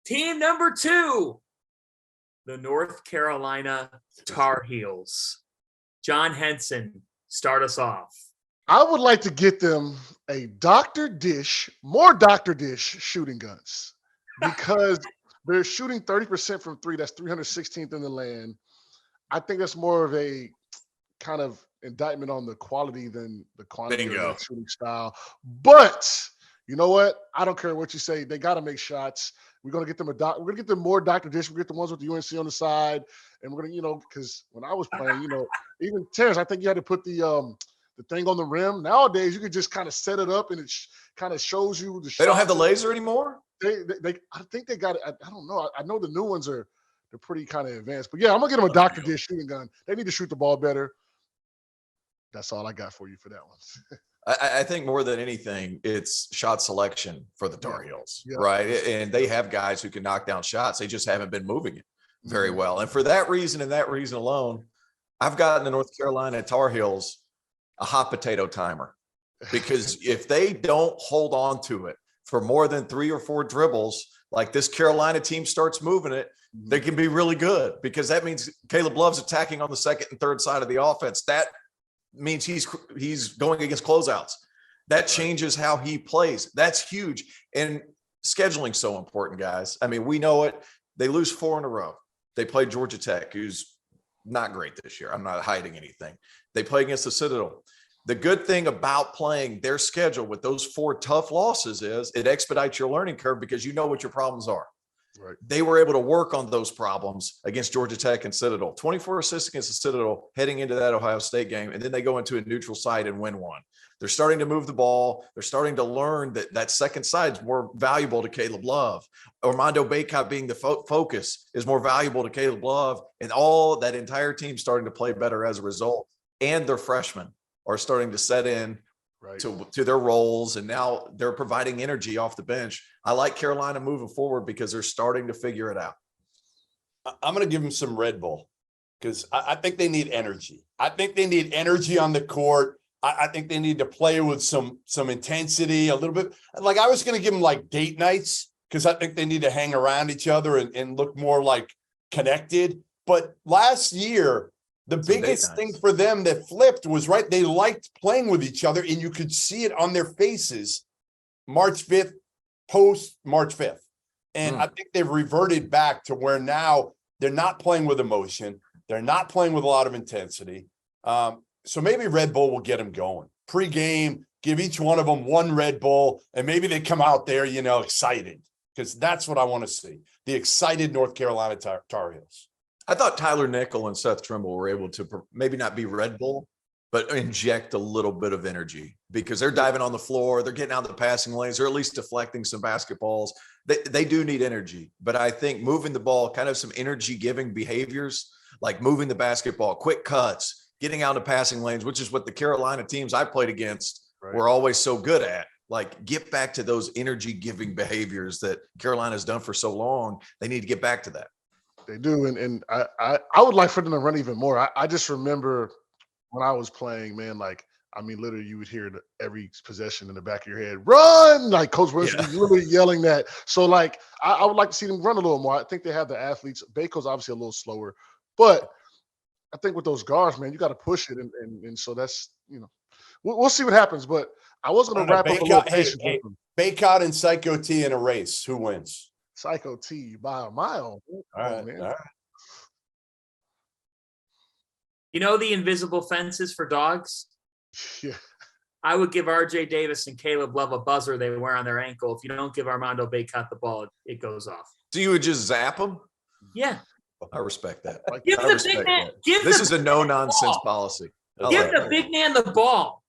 Team number 2, the North Carolina Tar Heels. John Henson, start us off. I would like to get them a more Dr. Dish shooting guns because they're shooting 30% from three. That's 316th in the land. I think that's more of a kind of indictment on the quality than the quantity of their shooting style. But you know what? I don't care what you say. They got to make shots. We're gonna get them we're gonna get them more Dr. Dish. We're gonna get the ones with the UNC on the side, and we're gonna, because when I was playing, even Terrence, I think you had to put the thing on the rim. Nowadays, you could just kind of set it up, and it kind of shows you the. They don't have the laser anymore. They I think they got it. I don't know. I know the new ones they're pretty kind of advanced. But yeah, I'm gonna get them a Dr. Dish shooting gun. They need to shoot the ball better. That's all I got for you for that one. I think more than anything, it's shot selection for the Tar Heels, right? And they have guys who can knock down shots. They just haven't been moving it very well. And for that reason and that reason alone, I've gotten the North Carolina Tar Heels a hot potato timer, because if they don't hold on to it for more than 3 or 4 dribbles, like this Carolina team starts moving it, they can be really good, because that means Caleb Love's attacking on the second and third side of the offense. That means he's going against closeouts. That changes how he plays. That's huge. And scheduling's so important, guys. I mean, we know it. They lose 4 in a row. They play Georgia Tech, who's not great this year. I'm not hiding anything. They play against the Citadel. The good thing about playing their schedule with those 4 tough losses is it expedites your learning curve, because you know what your problems are. Right. They were able to work on those problems against Georgia Tech and Citadel. 24 assists against the Citadel heading into that Ohio State game, and then they go into a neutral site and win one. They're starting to move the ball. They're starting to learn that second side is more valuable to Caleb Love. Armando Bacot being the focus is more valuable to Caleb Love, and all that entire team starting to play better as a result. And their freshmen are starting to set in to their roles, and now they're providing energy off the bench. I like Carolina moving forward because they're starting to figure it out. I'm going to give them some Red Bull, because I think they need energy. I think they need energy on the court. I think they need to play with some intensity a little bit. Like, I was going to give them like date nights, because I think they need to hang around each other and look more like connected. But last year, the biggest thing for them that flipped was they liked playing with each other, and you could see it on their faces March 5th, post March 5th. And I think they've reverted back to where now they're not playing with emotion. They're not playing with a lot of intensity. So maybe Red Bull will get them going. Pre-game, give each one of them 1 Red Bull, and maybe they come out there, excited, because that's what I want to see. The excited North Carolina Tar Heels. I thought Tyler Nickel and Seth Trimble were able to maybe not be Red Bull, but inject a little bit of energy, because they're diving on the floor. They're getting out the passing lanes. They're at least deflecting some basketballs. They do need energy, but I think moving the ball, kind of some energy giving behaviors, like moving the basketball, quick cuts, getting out of passing lanes, which is what the Carolina teams I played against were always so good at. Like, get back to those energy giving behaviors that Carolina's done for so long. They need to get back to that. They do, and I would like for them to run even more. I just remember when I was playing, man, literally you would hear every possession in the back of your head, run! Like Coach Wilson was literally yelling that. So, I would like to see them run a little more. I think they have the athletes. Baco's obviously a little slower, but I think with those guards, man, you got to push it, and so that's, we'll see what happens. But I was going to wrap up a little patience with them. Bacot and Psycho T in a race. Who wins? Psycho T by a mile. All right, man. All right. The invisible fences for dogs? Yeah. I would give RJ Davis and Caleb Love a buzzer they wear on their ankle. If you don't give Armando Bacot the ball, it goes off. So you would just zap them? Yeah. I respect that. This is a no-nonsense policy. Give the big man the ball.